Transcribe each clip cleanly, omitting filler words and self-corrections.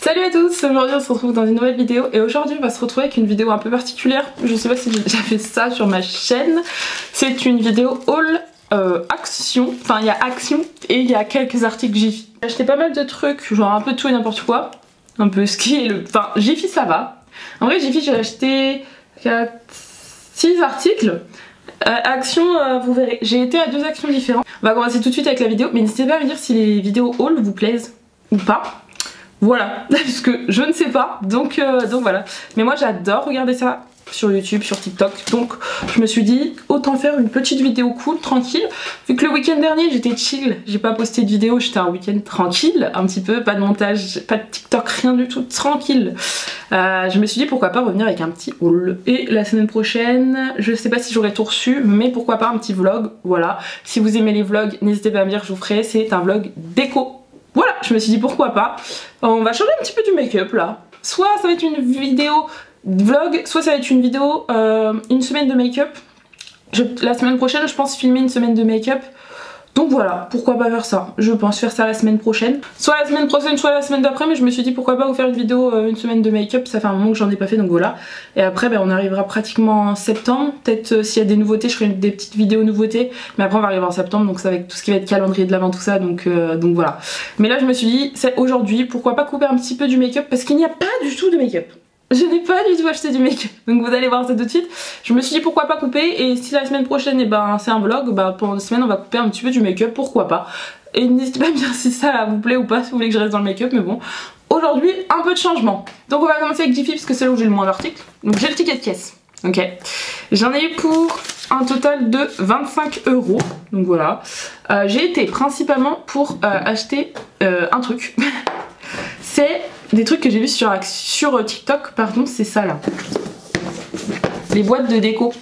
Salut à tous, aujourd'hui on se retrouve dans une nouvelle vidéo et aujourd'hui on va se retrouver avec une vidéo un peu particulière. Je sais pas si j'ai déjà fait ça sur ma chaîne. C'est une vidéo haul action, enfin il y a action et il y a quelques articles Jiffy. J'ai acheté pas mal de trucs, genre un peu tout et n'importe quoi. Un peu ce qui est le... Enfin Jiffy ça va. En vrai Jiffy j'ai acheté 6 articles. Action, vous verrez, j'ai été à 2 actions différentes. On va commencer tout de suite avec la vidéo, mais n'hésitez pas à me dire si les vidéos haul vous plaisent ou pas. Voilà, parce que je ne sais pas, donc voilà. Mais moi j'adore regarder ça sur YouTube, sur TikTok, donc je me suis dit autant faire une petite vidéo cool, tranquille. Vu que le week-end dernier j'étais chill, j'ai pas posté de vidéo, j'étais un week-end tranquille, un petit peu, pas de montage, pas de TikTok, rien du tout, tranquille. Je me suis dit pourquoi pas revenir avec un petit haul. Et la semaine prochaine, je sais pas si j'aurai tout reçu, mais pourquoi pas un petit vlog, voilà. Si vous aimez les vlogs, n'hésitez pas à me dire, je vous ferai, c'est un vlog déco. Voilà, je me suis dit pourquoi pas. On va changer un petit peu du make-up là. Soit ça va être une vidéo vlog, soit ça va être une vidéo une semaine de make-up. La semaine prochaine, je pense filmer une semaine de make-up. Donc voilà, pourquoi pas faire ça. Je pense faire ça la semaine prochaine. Soit la semaine prochaine, soit la semaine d'après, mais je me suis dit pourquoi pas vous faire une vidéo une semaine de make-up. Ça fait un moment que j'en ai pas fait, donc voilà. Et après, on arrivera pratiquement en septembre. Peut-être s'il y a des nouveautés, je ferai des petites vidéos nouveautés. Mais après, on va arriver en septembre, donc ça avec tout ce qui va être calendrier de l'avant, tout ça. Donc voilà. Mais là, je me suis dit, c'est aujourd'hui, pourquoi pas couper un petit peu du make-up, parce qu'il n'y a pas du tout de make-up. Je n'ai pas du tout acheté du make-up, donc vous allez voir ça tout de suite. Je me suis dit pourquoi pas couper, et si la semaine prochaine c'est un vlog, pendant 2 semaines on va couper un petit peu du make-up, pourquoi pas. Et n'hésitez pas à me dire si ça vous plaît ou pas, si vous voulez que je reste dans le make-up, mais bon. Aujourd'hui, un peu de changement. Donc on va commencer avec Jiffy parce que c'est là où j'ai le moins d'articles. Donc j'ai le ticket de caisse, ok. J'en ai eu pour un total de 25 €, donc voilà. J'ai été principalement pour acheter un truc. C'est des trucs que j'ai vu sur TikTok, pardon, c'est ça là. Les boîtes de déco.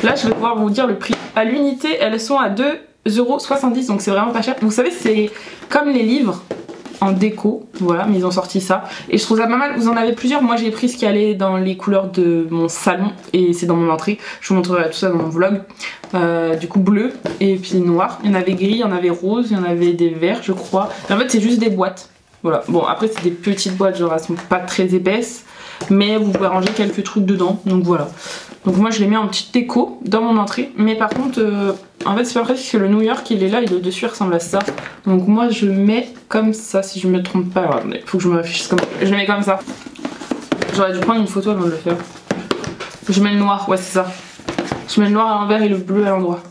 Là, je vais pouvoir vous dire le prix. À l'unité, elles sont à 2,70 €, donc c'est vraiment pas cher. Vous savez, c'est comme les livres en déco, voilà, mais ils ont sorti ça. Et je trouve ça pas mal, vous en avez plusieurs. Moi, j'ai pris ce qui allait dans les couleurs de mon salon, et c'est dans mon entrée. Je vous montrerai tout ça dans mon vlog. Du coup, bleu, et puis noir. Il y en avait gris, il y en avait rose, il y en avait des verts, je crois. Mais en fait, c'est juste des boîtes. Voilà, bon après c'est des petites boîtes, genre elles sont pas très épaisses, mais vous pouvez ranger quelques trucs dedans, donc voilà. Donc moi je l'ai mis en petite déco dans mon entrée, mais par contre, en fait c'est pas pratique parce que le New York il est là et le dessus il ressemble à ça. Donc moi je mets comme ça, si je me trompe pas, alors, attendez, faut que je me réfléchisse comme ça. Je le mets comme ça. J'aurais dû prendre une photo avant de le faire. Je mets le noir, ouais c'est ça. Je mets le noir à l'envers et le bleu à l'endroit.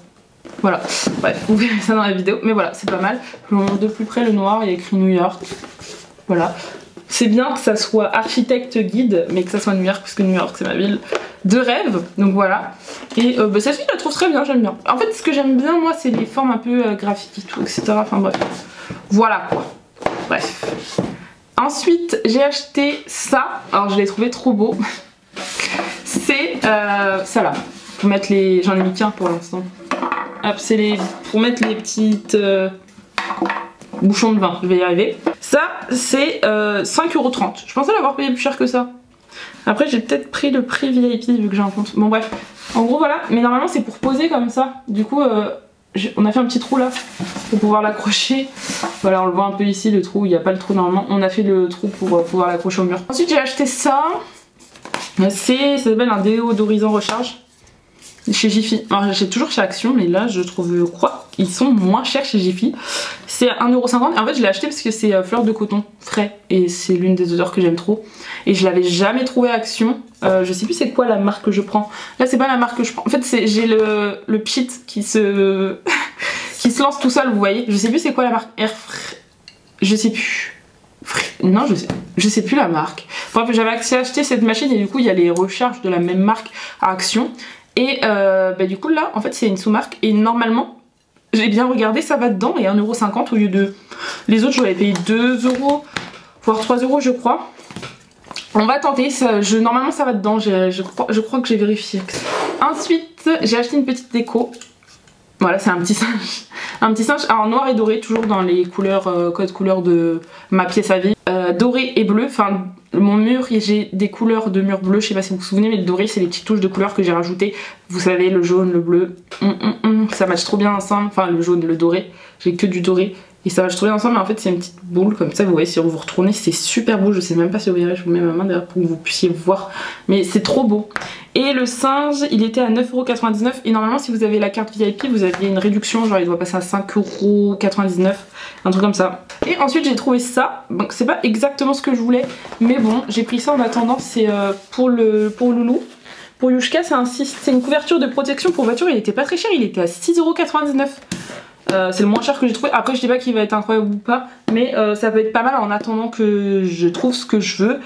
Voilà, bref, vous verrez ça dans la vidéo, mais voilà, c'est pas mal. Je vous montre de plus près le noir, il y a écrit New York. Voilà. C'est bien que ça soit architecte guide, mais que ça soit New York, parce que New York c'est ma ville de rêve, donc voilà. Et celle-ci je la trouve très bien, j'aime bien. En fait, ce que j'aime bien moi, c'est les formes un peu graphiques et tout, etc. Enfin bref. Voilà quoi. Bref. Ensuite, j'ai acheté ça. Alors je l'ai trouvé trop beau. C'est ça là. Pour mettre les... J'en ai mis qu'un pour l'instant. Hop, c'est pour mettre les petites bouchons de vin, je vais y arriver. Ça, c'est 5,30 €. Je pensais l'avoir payé plus cher que ça. Après, j'ai peut-être pris le prix VIP vu que j'ai un compte. Bon, bref. En gros, voilà. Mais normalement, c'est pour poser comme ça. Du coup, on a fait un petit trou là pour pouvoir l'accrocher. Voilà, on le voit un peu ici, le trou. Il n'y a pas le trou normalement. On a fait le trou pour pouvoir l'accrocher au mur. Ensuite, j'ai acheté ça. Ça s'appelle un déodorisant recharge. Chez Jiffy. Alors j'achète toujours chez Action, mais là je crois qu'ils sont moins chers chez Jiffy. C'est 1,50 €. Et en fait je l'ai acheté parce que c'est fleur de coton frais. Et c'est l'une des odeurs que j'aime trop. Et je l'avais jamais trouvé à Action. Je sais plus c'est quoi la marque que je prends. Là c'est pas la marque que je prends. En fait j'ai le pit qui se qui se lance tout seul, vous voyez. Je sais plus c'est quoi la marque. Je sais plus. Non, je sais plus la marque. Bref, j'avais acheté cette machine et du coup il y a les recharges de la même marque à Action. Et du coup là en fait c'est une sous-marque et normalement j'ai bien regardé ça va dedans et 1,50 € au lieu de... Les autres je l'avais payé 2 € voire 3 € je crois. On va tenter, normalement ça va dedans, je crois que j'ai vérifié. Ensuite j'ai acheté une petite déco. Voilà, c'est un petit singe. Un petit singe en noir et doré, toujours dans les couleurs, code couleur de ma pièce à vivre. Doré et bleu, enfin mon mur, j'ai des couleurs de mur bleu, je sais pas si vous vous souvenez, mais le doré c'est les petites touches de couleurs que j'ai rajoutées. Vous savez, le jaune, le bleu, ça match trop bien ensemble. Enfin le jaune, le doré, j'ai que du doré. Et ça va se trouver ensemble, mais en fait c'est une petite boule comme ça, vous voyez si vous retournez c'est super beau, je sais même pas si vous verrez, je vous mets ma main derrière pour que vous puissiez voir, mais c'est trop beau. Et le singe il était à 9,99€ et normalement si vous avez la carte VIP vous aviez une réduction, genre il doit passer à 5,99€, un truc comme ça. Et ensuite j'ai trouvé ça, donc c'est pas exactement ce que je voulais, mais bon j'ai pris ça en attendant, c'est pour Loulou. Pour Yushka c'est une couverture de protection pour voiture, il était pas très cher, il était à 6,99€. C'est le moins cher que j'ai trouvé. Après je dis pas qu'il va être incroyable ou pas, mais ça peut être pas mal en attendant que je trouve ce que je veux.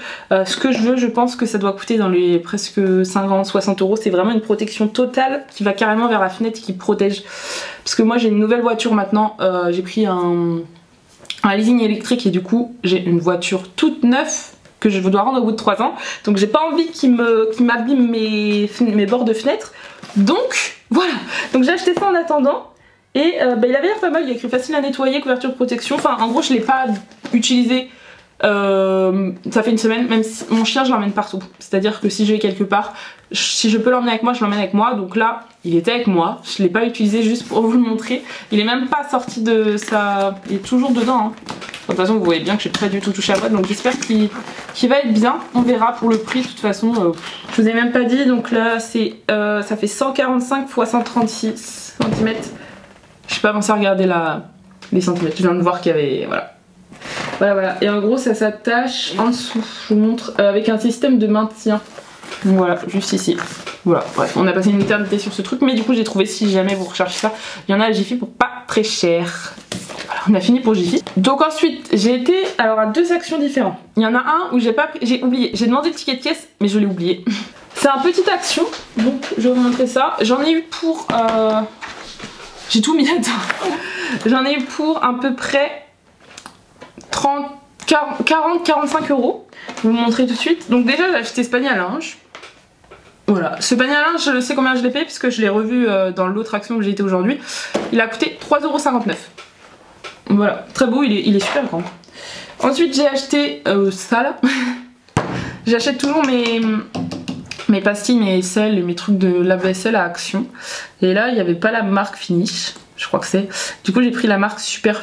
Ce que je veux, je pense que ça doit coûter dans les presque 50-60€. C'est vraiment une protection totale qui va carrément vers la fenêtre, qui protège. Parce que moi j'ai une nouvelle voiture maintenant, j'ai pris un leasing électrique et du coup j'ai une voiture toute neuve que je dois rendre au bout de 3 ans. Donc j'ai pas envie qu'il m'abîme mes bords de fenêtre. Donc voilà, donc j'ai acheté ça en attendant. Et il avait l'air pas mal, il a écrit facile à nettoyer, couverture de protection. Enfin en gros je l'ai pas utilisé, ça fait une semaine, même si mon chien je l'emmène partout. C'est-à-dire que si je vais quelque part, si je peux l'emmener avec moi, je l'emmène avec moi. Donc là il était avec moi, je l'ai pas utilisé juste pour vous le montrer. Il est même pas sorti de ça, il est toujours dedans hein. De toute façon vous voyez bien que je n'ai pas du tout touché à la boîte, donc j'espère qu'il va être bien. On verra pour le prix de toute façon. Je vous ai même pas dit, donc là c'est ça fait 145 x 136 cm. Je suis pas pensé à regarder les centimètres, je viens de voir qu'il y avait... Voilà. Et en gros ça s'attache en dessous, je vous montre, avec un système de maintien. Donc voilà, juste ici. Voilà, bref, on a passé une éternité sur ce truc, mais du coup j'ai trouvé, si jamais vous recherchez ça, il y en a à Jiffy pour pas très cher. Voilà, on a fini pour Jiffy. Donc ensuite, j'ai été alors à 2 actions différentes. Il y en a un où j'ai oublié, j'ai demandé le ticket de caisse, mais je l'ai oublié. C'est un petite action, donc je vais vous montrer ça. J'en ai eu pour... J'ai tout mis là-dedans. J'en ai eu pour à peu près 40-45€. Je vais vous montrer tout de suite. Donc déjà j'ai acheté ce panier à linge. Voilà, ce panier à linge je sais combien je l'ai payé puisque je l'ai revu dans l'autre action où j'ai été aujourd'hui. Il a coûté 3,59€. Voilà, très beau, il est super grand. Ensuite j'ai acheté ça là. J'achète toujours mes pastilles, mes sels et mes trucs de lave-vaisselle à Action. Et là il n'y avait pas la marque Finish, je crois que c'est. Du coup j'ai pris la marque super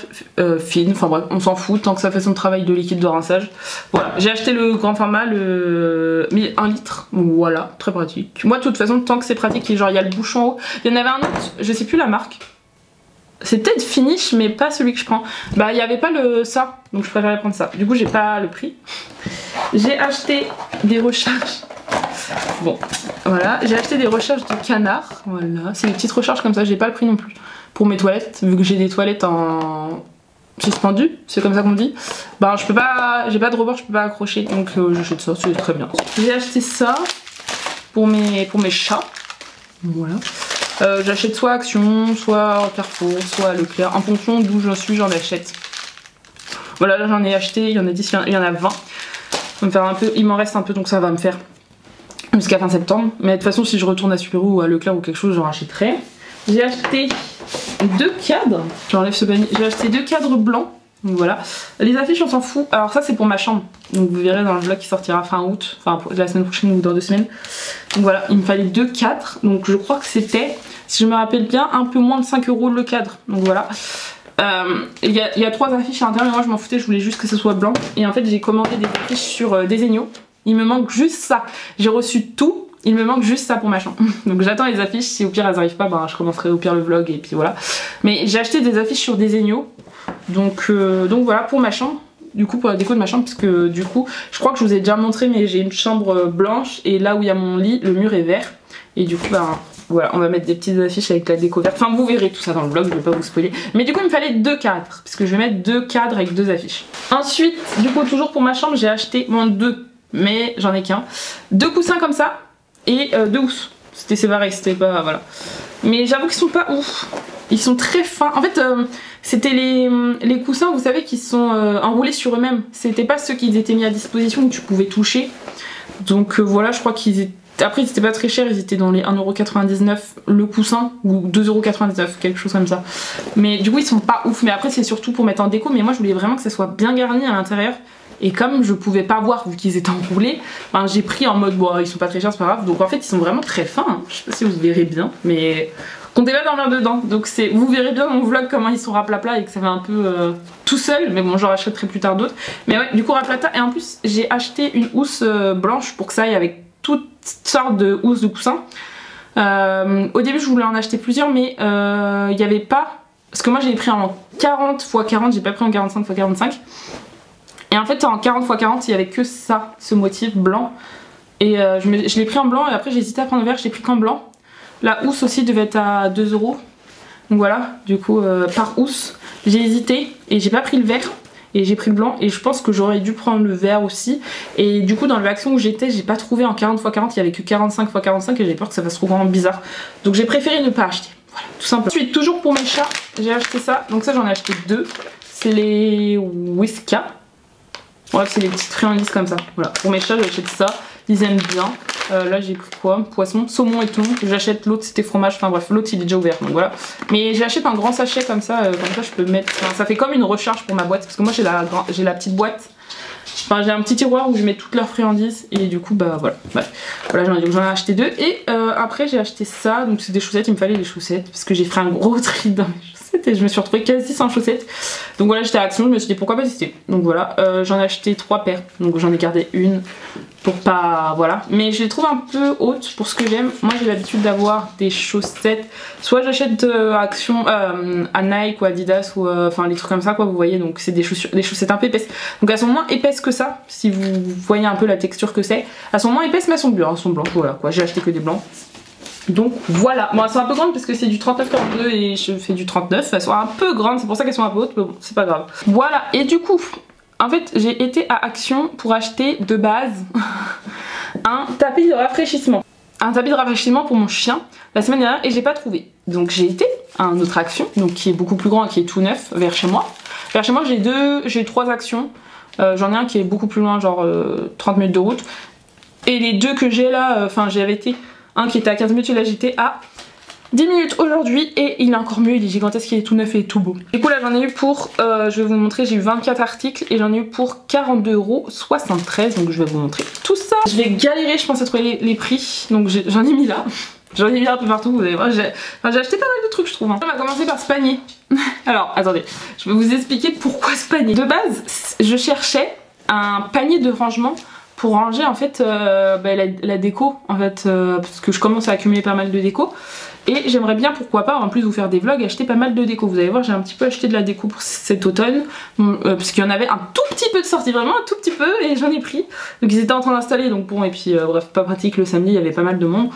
fine, enfin bref on s'en fout tant que ça fait son travail de liquide de rinçage. Voilà, j'ai acheté le grand format, le 1 litre, voilà, très pratique. Moi de toute façon tant que c'est pratique, genre il y a le bouchon en haut. Il y en avait un autre, je sais plus la marque. C'est peut-être Finish mais pas celui que je prends. Bah il n'y avait pas ça, donc je préférais prendre ça. Du coup j'ai pas le prix. J'ai acheté des recharges. Bon, voilà, j'ai acheté des recharges de canard, voilà, c'est des petites recharges comme ça, j'ai pas le prix non plus. Pour mes toilettes, vu que j'ai des toilettes en suspendu, c'est comme ça qu'on dit, bah je peux pas, j'ai pas de rebord, je peux pas accrocher, donc j'achète ça, c'est très bien. J'ai acheté ça pour mes chats, voilà. J'achète soit Action, soit Carrefour, soit Leclerc, en fonction d'où je suis, j'en achète. Voilà, là j'en ai acheté, il y en a 10, il y en a 20. Ça va me faire un peu, il m'en reste un peu, donc ça va me faire jusqu'à fin septembre. Mais de toute façon si je retourne à Super U ou à Leclerc ou quelque chose, j'en rachèterai. J'ai acheté 2 cadres, j'enlève ce panier, j'ai acheté 2 cadres blancs. Donc voilà, les affiches on s'en fout. Alors ça c'est pour ma chambre, donc vous verrez dans le vlog qui sortira fin août, enfin la semaine prochaine ou dans 2 semaines. Donc voilà, il me fallait 2 cadres, donc je crois que c'était, si je me rappelle bien, un peu moins de 5€ le cadre. Donc voilà, il y a 3 affiches à l'intérieur, mais moi je m'en foutais, je voulais juste que ce soit blanc. Et en fait j'ai commandé des affiches sur Desenio. Il me manque juste ça. J'ai reçu tout, il me manque juste ça pour ma chambre. Donc j'attends les affiches, si au pire elles arrivent pas, bah, je commencerai au pire le vlog et puis voilà. Mais j'ai acheté des affiches sur Desenio. Donc voilà pour ma chambre. Du coup pour la déco de ma chambre, parce que du coup je crois que je vous ai déjà montré, mais j'ai une chambre blanche et là où il y a mon lit, le mur est vert. Et du coup bah voilà, on va mettre des petites affiches avec la déco verte. Enfin vous verrez tout ça dans le vlog, je vais pas vous spoiler. Mais du coup il me fallait 2 cadres, parce que je vais mettre 2 cadres avec 2 affiches. Ensuite du coup toujours pour ma chambre j'ai acheté, bon 2, mais j'en ai qu'un, 2 coussins comme ça et 2 housses. C'était séparé, c'était pas, voilà. Mais j'avoue qu'ils sont pas ouf, ils sont très fins. En fait c'était les coussins, vous savez, qui sont enroulés sur eux-mêmes. C'était pas ceux qui étaient mis à disposition que tu pouvais toucher. Donc voilà, je crois qu'ils étaient... Après ils étaient pas très chers, ils étaient dans les 1,99€ le coussin ou 2,99€, quelque chose comme ça. Mais du coup ils sont pas ouf, mais après c'est surtout pour mettre en déco. Mais moi je voulais vraiment que ça soit bien garni à l'intérieur. Et comme je pouvais pas voir vu qu'ils étaient enroulés, ben, j'ai pris en mode bon ils sont pas très chers c'est pas grave. Donc en fait ils sont vraiment très fins, hein. Je sais pas si vous verrez bien mais comptez pas dormir dedans. Donc vous verrez bien dans mon vlog comment ils sont raplapla et que ça va un peu tout seul. Mais bon j'en rachèterai plus tard d'autres. Mais ouais du coup raplata et en plus j'ai acheté une housse blanche pour que ça aille avec toutes sortes de housses de coussins. Au début je voulais en acheter plusieurs mais il n'y avait pas... Parce que moi j'ai pris en 40 x 40, j'ai pas pris en 45 x 45. Et en fait en 40 x 40 il y avait que ça, ce motif blanc. Et je l'ai pris en blanc et après j'ai hésité à prendre le vert, je l'ai pris qu'en blanc. La housse aussi devait être à 2 €. Donc voilà, du coup par housse j'ai hésité et j'ai pas pris le vert. Et j'ai pris le blanc et je pense que j'aurais dû prendre le vert aussi. Et du coup dans le action où j'étais j'ai pas trouvé en 40 x 40, il y avait que 45 x 45 et j'ai peur que ça fasse trop grand bizarre. Donc j'ai préféré ne pas acheter. Voilà, tout simplement. Ensuite toujours pour mes chats j'ai acheté ça. Donc ça j'en ai acheté deux. C'est les Whiskas. Bref c'est les petites friandises comme ça. Voilà, pour mes chats j'achète ça. Ils aiment bien. Là j'ai pris quoi? Poisson, saumon et thon. J'achète l'autre c'était fromage, enfin bref l'autre il est déjà ouvert donc voilà. Mais j'achète un grand sachet comme ça je peux mettre, enfin, ça fait comme une recharge pour ma boîte parce que moi j'ai la petite boîte. Enfin j'ai un petit tiroir où je mets toutes leurs friandises et du coup bah voilà. Bref. Voilà j'en ai acheté deux et après j'ai acheté ça, donc c'est des chaussettes, il me fallait des chaussettes parce que j'ai fait un gros tri dans mes chaussettes et je me suis retrouvée quasi sans chaussettes. Donc voilà j'étais à Action, je me suis dit pourquoi pas tester. Donc voilà j'en ai acheté 3 paires, donc j'en ai gardé une. Pour pas... voilà. Mais je les trouve un peu hautes pour ce que j'aime. Moi j'ai l'habitude d'avoir des chaussettes. Soit j'achète Action à Nike ou Adidas ou enfin les trucs comme ça quoi vous voyez. Donc c'est des chaussettes un peu épaisses. Donc elles sont moins épaisses que ça. Si vous voyez un peu la texture que c'est. Elles sont moins épaisses mais elles sont blanches. Elles sont blanches voilà quoi. J'ai acheté que des blancs. Donc voilà. Bon elles sont un peu grandes parce que c'est du 39-42 et je fais du 39. Elles sont un peu grandes. C'est pour ça qu'elles sont un peu hautes. Mais bon c'est pas grave. Voilà. Et du coup... En fait j'ai été à Action pour acheter de base un tapis de rafraîchissement. Un tapis de rafraîchissement pour mon chien la semaine dernière et j'ai pas trouvé. Donc j'ai été à une autre Action, donc qui est beaucoup plus grand et qui est tout neuf vers chez moi. Vers chez moi j'ai 3 Actions. J'en ai un qui est beaucoup plus loin, genre 30 minutes de route. Et les deux que j'ai là, enfin j'avais été un qui était à 15 minutes et là j'étais à 10 minutes aujourd'hui et il est encore mieux, il est gigantesque, il est tout neuf et tout beau. Du coup là j'en ai eu pour, je vais vous montrer, j'ai eu 24 articles et j'en ai eu pour 42,73 €, donc je vais vous montrer tout ça. Je vais galérer je pense à trouver les prix, donc j'en ai mis là. J'en ai mis un peu partout, vous allez voir, j'ai acheté pas mal de trucs je trouve. On va commencer par ce panier. Alors attendez, je vais vous expliquer pourquoi ce panier. De base, je cherchais un panier de rangement pour ranger en fait la déco en fait parce que je commence à accumuler pas mal de déco et j'aimerais bien pourquoi pas en plus vous faire des vlogs acheter pas mal de déco. Vous allez voir j'ai un petit peu acheté de la déco pour cet automne parce qu'il y en avait un tout petit peu de sortie, vraiment un tout petit peu et j'en ai pris. Donc ils étaient en train d'installer donc bon et puis bref pas pratique le samedi il y avait pas mal de monde.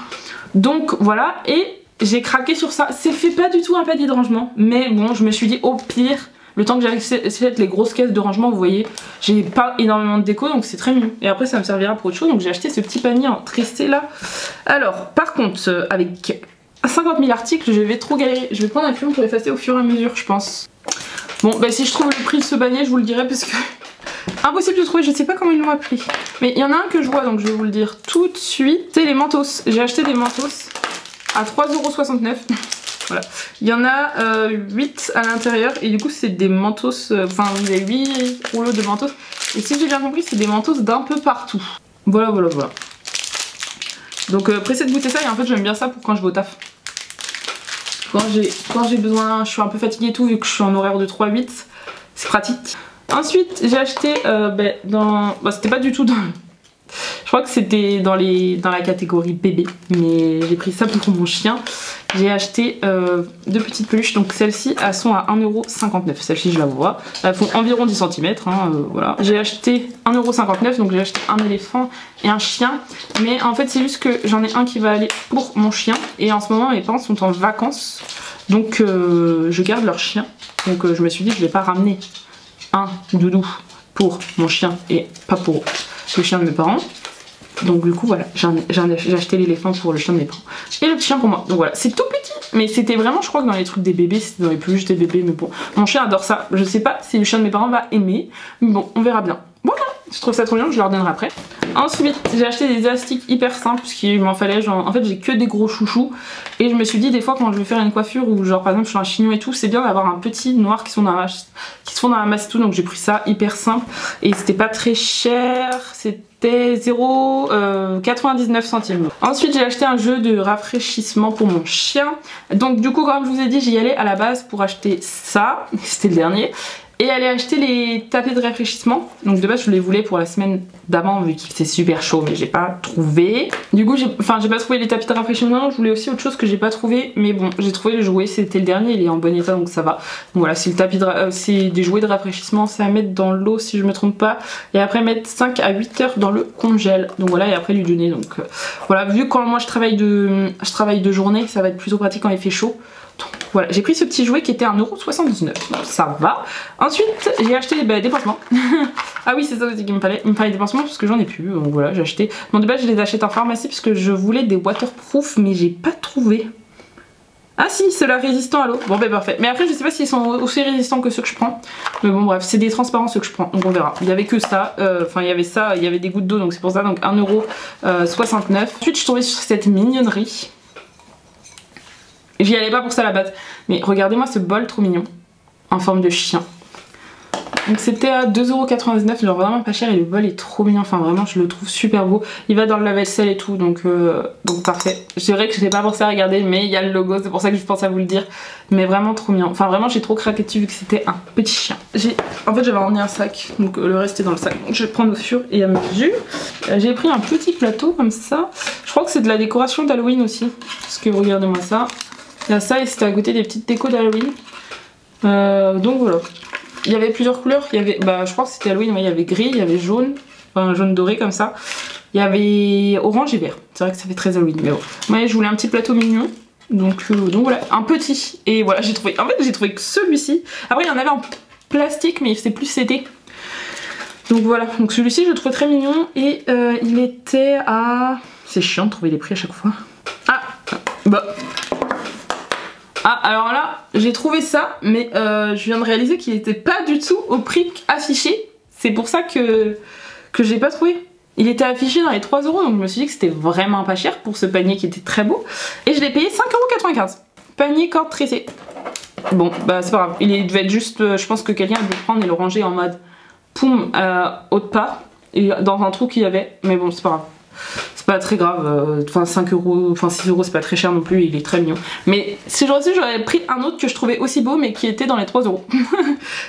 Donc voilà et j'ai craqué sur ça. C'est fait pas du tout un panier de rangement mais bon je me suis dit au pire le temps que j'achète les grosses caisses de rangement, vous voyez, j'ai pas énormément de déco donc c'est très mignon. Et après ça me servira pour autre chose donc j'ai acheté ce petit panier en tressé là. Alors par contre avec 50 000 articles je vais trop galérer. Je vais prendre un crayon pour effacer au fur et à mesure je pense. Bon bah si je trouve le prix de ce panier je vous le dirai parce que impossible de trouver, je sais pas comment ils l'ont appelé. Mais il y en a un que je vois donc je vais vous le dire tout de suite. C'est les mentos. J'ai acheté des mentos à 3,69 €. Voilà. Il y en a 8 à l'intérieur et du coup c'est des mentos, enfin vous avez 8 rouleaux de mentos et si j'ai bien compris c'est des mentos d'un peu partout. Voilà. Donc pressé de goûter ça et en fait j'aime bien ça pour quand je vais au taf. Quand j'ai besoin, je suis un peu fatiguée et tout vu que je suis en horaire de 3-8, c'est pratique. Ensuite j'ai acheté c'était pas du tout dans... Je crois que c'était dans la catégorie bébé, mais j'ai pris ça pour mon chien. J'ai acheté 2 petites peluches, donc celles-ci elles sont à 1,59 €. Celles-ci je la vois, elles font environ 10 cm, hein, voilà. J'ai acheté 1,59 €, donc j'ai acheté un éléphant et un chien. Mais en fait c'est juste que j'en ai un qui va aller pour mon chien. Et en ce moment mes parents sont en vacances, donc je garde leur chien. Donc je me suis dit que je vais pas ramener un doudou pour mon chien et pas pour le chien de mes parents. Donc du coup voilà, j'ai acheté l'éléphant pour le chien de mes parents et le chien pour moi. Donc voilà, c'est tout petit, mais c'était vraiment je crois que dans les trucs des bébés, c'était dans les peluches des bébés, mais bon, mon chien adore ça. Je sais pas si le chien de mes parents va aimer, mais bon, on verra bien. Voilà, je trouve ça trop bien, je leur donnerai après. Ensuite, j'ai acheté des élastiques hyper simples parce qu'il m'en fallait, genre en fait j'ai que des gros chouchous et je me suis dit des fois quand je vais faire une coiffure ou genre par exemple je fais un chignon et tout, c'est bien d'avoir un petit noir qui sont se fond dans la masse et tout, donc j'ai pris ça hyper simple et c'était pas très cher, c'était 0,99 centimes. Ensuite j'ai acheté un jeu de rafraîchissement pour mon chien, donc du coup comme je vous ai dit j'y allais à la base pour acheter ça, c'était le dernier, et aller acheter les tapis de rafraîchissement. Donc de base je les voulais pour la semaine d'avant vu qu'il faisait super chaud mais j'ai pas trouvé. Du coup j'ai pas trouvé les tapis de rafraîchissement, je voulais aussi autre chose que j'ai pas trouvé, mais bon j'ai trouvé le jouet, c'était le dernier, il est en bon état donc ça va. Donc voilà, c'est le tapis de c'est des jouets de rafraîchissement, c'est à mettre dans l'eau si je me trompe pas, et après mettre 5 à 8 heures dans le congèle. Donc voilà, et après lui donner. Donc voilà, vu que quand moi je travaille de journée, ça va être plutôt pratique quand il fait chaud. Donc, voilà, j'ai pris ce petit jouet qui était à 1,79€, donc ça va. Ensuite, j'ai acheté des pansements. Ah oui, c'est ça aussi qu'il me fallait. Il me fallait des pansements parce que j'en ai plus, donc voilà, j'ai acheté. Bon, de base, je les achète en pharmacie parce que je voulais des waterproof, mais j'ai pas trouvé. Ah si, ceux-là résistants à l'eau. Bon, ben parfait. Mais après, je sais pas s'ils sont aussi résistants que ceux que je prends. Mais bon, bref, c'est des transparents ceux que je prends, donc on verra. Il y avait que ça, enfin, il y avait ça, il y avait des gouttes d'eau, donc c'est pour ça, donc 1,69€. Ensuite, je suis tombée sur cette mignonnerie. J'y allais pas pour ça à la base. Mais regardez-moi ce bol trop mignon. En forme de chien. Donc c'était à 2,99€, genre vraiment pas cher et le bol est trop mignon. Enfin vraiment je le trouve super beau. Il va dans le lave-vaisselle et tout donc parfait. C'est vrai que je n'ai pas pensé à regarder mais il y a le logo, c'est pour ça que je pense à vous le dire. Mais vraiment trop mignon. Enfin vraiment j'ai trop craqué dessus vu que c'était un petit chien. En fait j'avais emmené un sac, donc le reste est dans le sac. Donc je vais prendre au fur et à mesure. J'ai pris un petit plateau comme ça. Je crois que c'est de la décoration d'Halloween aussi. Parce que regardez-moi ça. Il y a ça et c'était à côté des petites décos d'Halloween. Donc voilà. Il y avait plusieurs couleurs. Il y avait, je crois que c'était Halloween. Ouais, il y avait gris, il y avait jaune, enfin jaune doré comme ça. Il y avait orange et vert. C'est vrai que ça fait très Halloween. Mais bon. Ouais, je voulais un petit plateau mignon. Donc voilà, un petit. Et voilà, j'ai trouvé. En fait, j'ai trouvé que celui-ci. Après, il y en avait en plastique, mais c'est plus CD. Donc voilà. Donc celui-ci, je le trouve très mignon. Et il était à. C'est chiant de trouver les prix à chaque fois. Ah, alors là, j'ai trouvé ça, mais je viens de réaliser qu'il n'était pas du tout au prix affiché. C'est pour ça que je l'ai pas trouvé. Il était affiché dans les 3€, donc je me suis dit que c'était vraiment pas cher pour ce panier qui était très beau. Et je l'ai payé 5,95€. Panier corde tressée. Bon, bah c'est pas grave. Il devait être juste, je pense que quelqu'un a dû le prendre et le ranger en mode poum, haut de part. Et dans un trou qu'il y avait. Mais bon, c'est pas grave. C'est pas très grave, enfin 5€, enfin 6€ c'est pas très cher non plus, il est très mignon. Mais si j'aurais su, j'aurais pris un autre que je trouvais aussi beau mais qui était dans les 3€.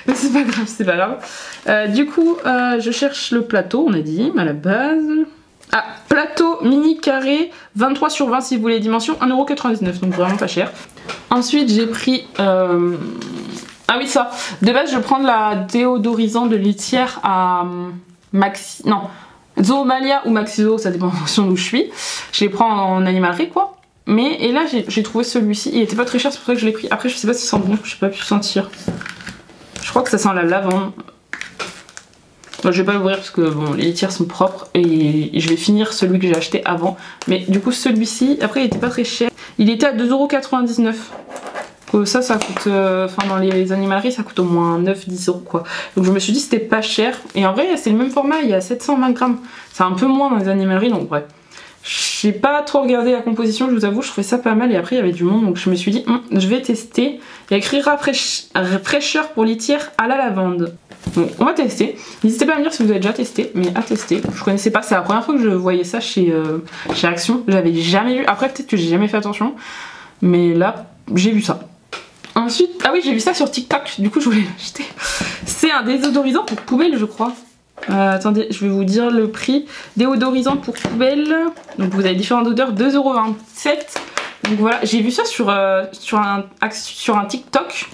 Mais c'est pas grave, c'est pas grave. Du coup, je cherche le plateau, on a dit, à la base. Ah, plateau mini carré, 23/20 si vous voulez les dimensions, 1,99€, donc vraiment pas cher. Ensuite j'ai pris... Ah oui ça, de base je vais prendre la déodorisant de litière à Maxi... Non, Zoomalia ou Maxi-Zoo, ça dépend en fonction d'où je suis. Je les prends en animalerie quoi. Mais et là j'ai trouvé celui-ci, il était pas très cher, c'est pour ça que je l'ai pris. Après je sais pas si ça sent bon, je n'ai pas pu sentir. Je crois que ça sent la lavande. Bon, je vais pas l'ouvrir parce que bon, les litières sont propres et je vais finir celui que j'ai acheté avant. Mais du coup celui-ci, après il était pas très cher. Il était à 2,99€. Ça coûte, enfin dans les animaleries ça coûte au moins 9-10€ quoi. Donc je me suis dit c'était pas cher. Et en vrai c'est le même format, il y a 720 grammes. C'est un peu moins dans les animaleries donc bref. J'ai pas trop regardé la composition, je vous avoue, je trouvais ça pas mal et après il y avait du monde donc je me suis dit je vais tester. Il y a écrit fraîcheur pour litière à la lavande. Donc on va tester. N'hésitez pas à me dire si vous avez déjà testé, mais à tester. Je connaissais pas, c'est la première fois que je voyais ça chez Action. J'avais jamais vu, après peut-être que j'ai jamais fait attention, mais là j'ai vu ça. Ensuite, ah oui j'ai vu ça sur TikTok, du coup je voulais l'acheter. C'est un déodorisant pour poubelle je crois. Attendez, je vais vous dire le prix. Déodorisant pour poubelle. Donc vous avez différentes odeurs, 2,27€. Donc voilà, j'ai vu ça sur un TikTok.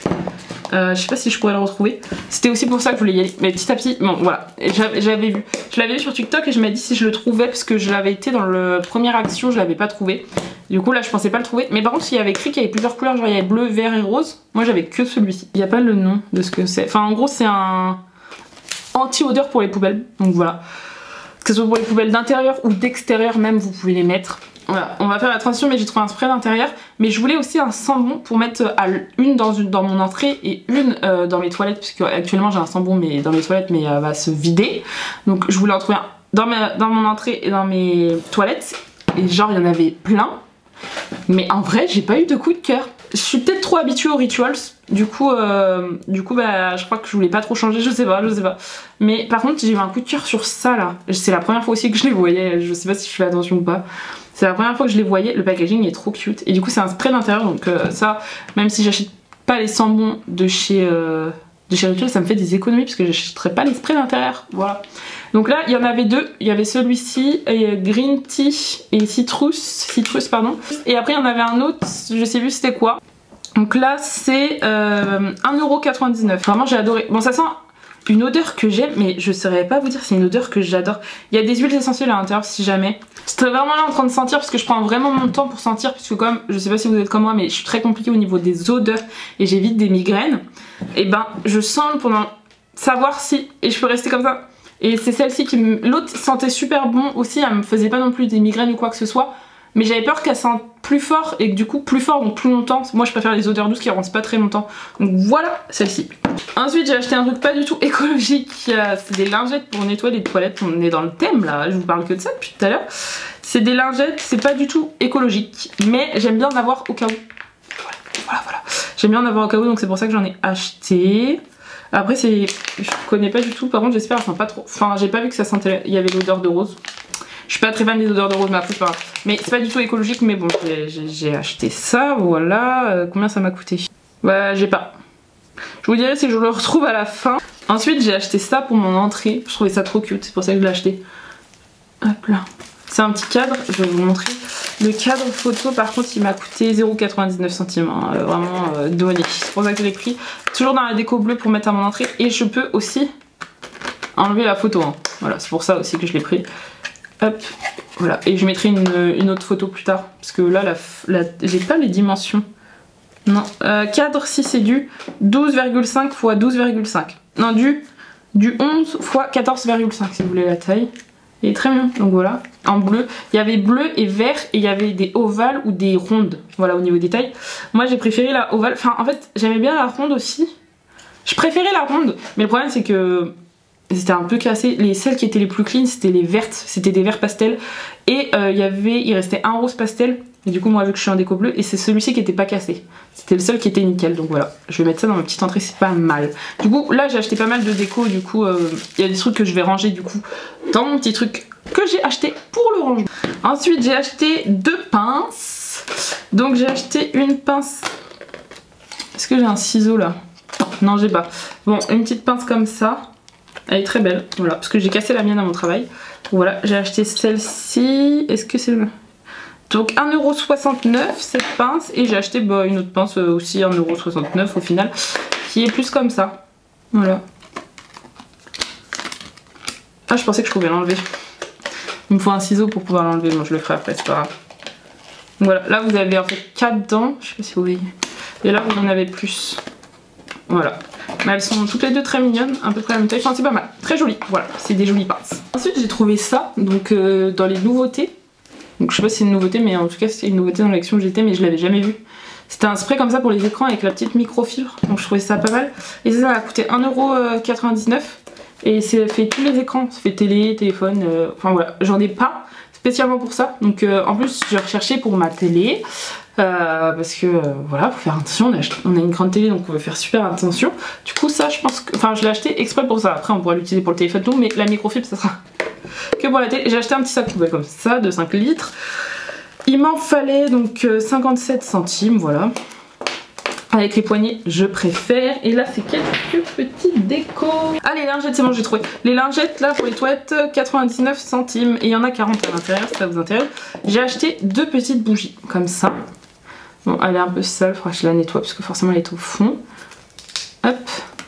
Je sais pas si je pourrais le retrouver. C'était aussi pour ça que je voulais y aller. Mais petit à petit, bon voilà, j'avais vu. Je l'avais vu sur TikTok et je m'ai dit si je le trouvais parce que je l'avais été dans le première action, je l'avais pas trouvé. Du coup là je pensais pas le trouver. Mais par contre il y avait écrit qu'il y avait plusieurs couleurs, genre il y avait bleu, vert et rose. Moi j'avais que celui-ci. Il n'y a pas le nom de ce que c'est. Enfin en gros c'est un anti-odeur pour les poubelles. Donc voilà. Que ce soit pour les poubelles d'intérieur ou d'extérieur même vous pouvez les mettre. Voilà, on va faire la transition mais j'ai trouvé un spray d'intérieur. Mais je voulais aussi un sambon pour mettre une dans mon entrée et une dans mes toilettes. Puisque actuellement j'ai un sambon mais dans mes toilettes mais elle va se vider. Donc je voulais en trouver un dans mon entrée et dans mes toilettes. Et genre il y en avait plein. Mais en vrai j'ai pas eu de coup de cœur. je suis peut-être trop habituée aux rituals, du coup bah je crois que je voulais pas trop changer, je sais pas. Mais par contre j'ai eu un coup de cœur sur ça là, c'est la première fois aussi que je les voyais, je sais pas si je fais attention ou pas. C'est la première fois que je les voyais, le packaging est trop cute. Et du coup c'est un spray d'intérieur, donc ça, même si j'achète pas les sambons de chez Ritual, ça me fait des économies parce que j'achèterai pas les sprays d'intérieur, voilà. Donc là il y en avait deux, il y avait celui-ci, Green Tea et Citrus pardon. Et après il y en avait un autre, je sais plus c'était quoi. Donc là c'est 1,99€, vraiment j'ai adoré. Bon ça sent une odeur que j'aime, mais je saurais pas vous dire, c'est une odeur que j'adore. Il y a des huiles essentielles à l'intérieur si jamais. J'étais vraiment là en train de sentir parce que je prends vraiment mon temps pour sentir, puisque comme, je sais pas si vous êtes comme moi, mais je suis très compliquée au niveau des odeurs et j'évite des migraines. Et ben je sens pendant savoir si, et je peux rester comme ça. Et c'est celle-ci qui me... L'autre sentait super bon aussi, elle me faisait pas non plus des migraines ou quoi que ce soit. Mais j'avais peur qu'elle sente plus fort et que du coup plus fort donc plus longtemps. Moi je préfère les odeurs douces qui restent pas très longtemps. Donc voilà celle-ci. Ensuite j'ai acheté un truc pas du tout écologique. C'est des lingettes pour nettoyer les toilettes. On est dans le thème là, je vous parle que de ça depuis tout à l'heure. C'est des lingettes, c'est pas du tout écologique. Mais j'aime bien en avoir au cas où. Voilà. J'aime bien en avoir au cas où, donc c'est pour ça que j'en ai acheté. Après c'est... Je connais pas du tout, par contre j'espère ça sent pas trop. Enfin j'ai pas vu que ça sentait... Il y avait l'odeur de rose. Je suis pas très fan des odeurs de rose, mais après c'est pas grave. Mais c'est pas du tout écologique, mais bon, j'ai acheté ça, voilà. Combien ça m'a coûté? Bah j'ai pas. Je vous dirai si je le retrouve à la fin. Ensuite j'ai acheté ça pour mon entrée. Je trouvais ça trop cute, c'est pour ça que je l'ai acheté. Hop là. C'est un petit cadre, je vais vous montrer. Le cadre photo par contre il m'a coûté 0,99 centimes, hein, vraiment donné. C'est pour ça que je l'ai pris. Toujours dans la déco bleue pour mettre à mon entrée. Et je peux aussi enlever la photo. Hein. Voilà, c'est pour ça aussi que je l'ai pris. Hop, voilà. Et je mettrai une autre photo plus tard. Parce que là, j'ai pas les dimensions. Non, cadre si c'est du 12,5 x 12,5. Non, du 11 x 14,5 si vous voulez la taille. Il est très bien, donc voilà. En bleu, il y avait bleu et vert et il y avait des ovales ou des rondes. Voilà au niveau des tailles. Moi j'ai préféré la ovale. Enfin en fait j'aimais bien la ronde aussi. Je préférais la ronde, mais le problème c'est que c'était un peu cassé. Celles qui étaient les plus clean c'était les vertes, c'était des verts pastels. Et il restait un rose pastel. Et du coup moi vu que je suis en déco bleu, et c'est celui-ci qui était pas cassé. C'était le seul qui était nickel, donc voilà. Je vais mettre ça dans ma petite entrée, c'est pas mal. Du coup là j'ai acheté pas mal de déco, du coup il y a des trucs que je vais ranger du coup dans mon petit truc que j'ai acheté pour le rangement. Ensuite j'ai acheté deux pinces. Donc j'ai acheté une pince. Est-ce que j'ai un ciseau là? Non j'ai pas. Bon, une petite pince comme ça. Elle est très belle, voilà, parce que j'ai cassé la mienne à mon travail. Voilà, j'ai acheté celle-ci. Est-ce que c'est le... Donc 1,69€ cette pince. Et j'ai acheté une autre pince aussi 1,69€ au final, qui est plus comme ça. Voilà. Ah je pensais que je pouvais l'enlever. Il me faut un ciseau pour pouvoir l'enlever. Bon je le ferai après, c'est pas grave. Donc voilà, là vous avez en fait 4 dents. Je sais pas si vous voyez. Et là vous en avez plus. Voilà. Mais elles sont toutes les deux très mignonnes, à peu près la même taille. Enfin c'est pas mal, très joli. Voilà, c'est des jolies pinces. Ensuite j'ai trouvé ça, donc dans les nouveautés. Donc je sais pas si c'est une nouveauté, mais en tout cas c'était une nouveauté dans l'action que j'étais, mais je l'avais jamais vu. C'était un spray comme ça pour les écrans avec la petite microfibre, donc je trouvais ça pas mal. Et ça a coûté 1,99€. Et ça fait tous les écrans, ça fait télé, téléphone, enfin voilà. J'en ai pas spécialement pour ça, donc en plus j'ai recherché pour ma télé. Parce que voilà, faut faire attention, on a une grande télé donc on veut faire super attention. Du coup ça je pense que, enfin je l'ai acheté exprès pour ça. Après on pourra l'utiliser pour le téléphone tout, mais la microfibre ça sera que pour la télé. J'ai acheté un petit sac poubelle comme ça de 5 litres. Il m'en fallait donc 57 centimes, voilà. Avec les poignées je préfère. Et là c'est quelques petites décos. Ah les lingettes c'est bon j'ai trouvé. Les lingettes là pour les toilettes 99 centimes. Et il y en a 40 à l'intérieur si ça vous intéresse. J'ai acheté deux petites bougies comme ça. Bon elle est un peu sale, faudra que je la nettoie parce que forcément elle est au fond. Hop.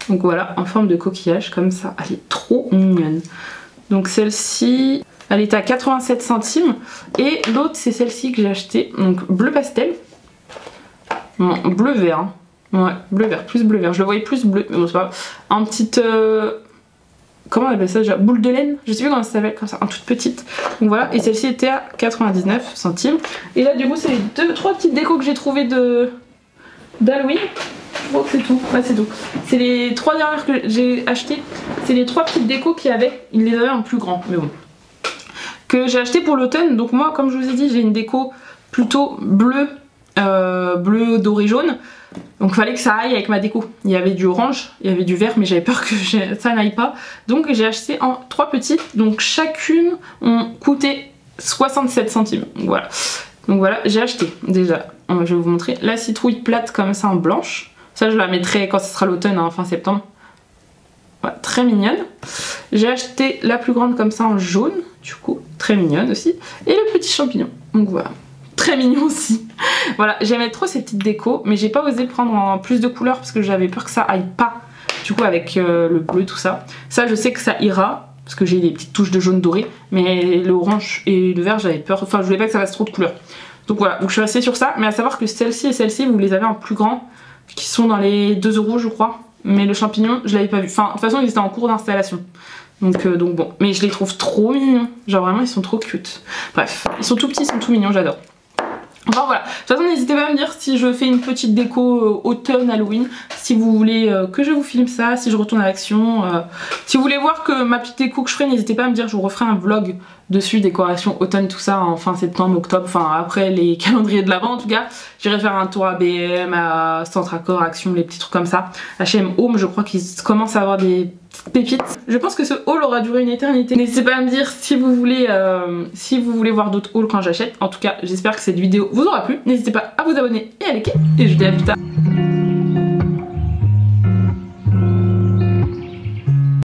Donc voilà en forme de coquillage comme ça. Elle est trop mignonne. Donc celle-ci elle était à 87 centimes. Et l'autre c'est celle-ci que j'ai acheté. Donc bleu pastel. Bon, bleu vert. Hein. Ouais, bleu vert, plus bleu vert. Je le voyais plus bleu, mais bon, c'est pas grave. En petite. Comment on appelle ça déjà? Boule de laine? Je sais plus comment ça s'appelle, comme ça, en toute petite. Donc voilà, et celle-ci était à 99 centimes. Et là, du coup, c'est les trois petites décos que j'ai trouvées d'Halloween. Je crois que c'est tout. Ouais, c'est tout. C'est les 3 dernières que j'ai achetées. C'est les 3 petites décos qu'il y avait. Ils les avaient en plus grand, mais bon. Que j'ai acheté pour l'automne. Donc moi, comme je vous ai dit, j'ai une déco plutôt bleue. bleu, doré, jaune. Donc fallait que ça aille avec ma déco. Il y avait du orange, il y avait du vert, mais j'avais peur que ça n'aille pas. Donc j'ai acheté en 3 petites. Donc chacune ont coûté 67 centimes. Voilà. Donc voilà, j'ai acheté déjà. Je vais vous montrer la citrouille plate comme ça en blanche. Ça je la mettrai quand ce sera l'automne, hein, fin septembre. Voilà, très mignonne. J'ai acheté la plus grande comme ça en jaune, du coup, très mignonne aussi. Et le petit champignon. Donc voilà. Très mignon aussi. Voilà, j'aimais trop ces petites décos, mais j'ai pas osé le prendre en plus de couleurs parce que j'avais peur que ça aille pas, du coup, avec le bleu, tout ça. Ça, je sais que ça ira, parce que j'ai des petites touches de jaune doré, mais l'orange et le vert, j'avais peur, enfin, je voulais pas que ça fasse trop de couleurs. Donc voilà, donc je suis restée sur ça, mais à savoir que celle-ci et celle-ci, vous les avez en plus grand, qui sont dans les 2 € je crois, mais le champignon, je l'avais pas vu. Enfin, de toute façon, ils étaient en cours d'installation. Donc bon, mais je les trouve trop mignons, genre vraiment, ils sont trop cute. Bref, ils sont tout petits, ils sont tout mignons, j'adore. Enfin voilà, de toute façon n'hésitez pas à me dire si je fais une petite déco automne, Halloween, si vous voulez que je vous filme ça, si je retourne à l'action. Si vous voulez voir que ma petite déco que je ferai, n'hésitez pas à me dire, je vous referai un vlog dessus, décoration automne, tout ça en fin septembre, octobre, enfin après les calendriers de l'avant en tout cas. J'irai faire un tour à BM, à Centre Accor, Action, les petits trucs comme ça. H&M Home, je crois qu'ils commencent à avoir des pépites. Je pense que ce haul aura duré une éternité. N'hésitez pas à me dire si vous voulez voir d'autres hauls quand j'achète. En tout cas, j'espère que cette vidéo vous aura plu. N'hésitez pas à vous abonner et à liker. Et je vous dis à plus tard.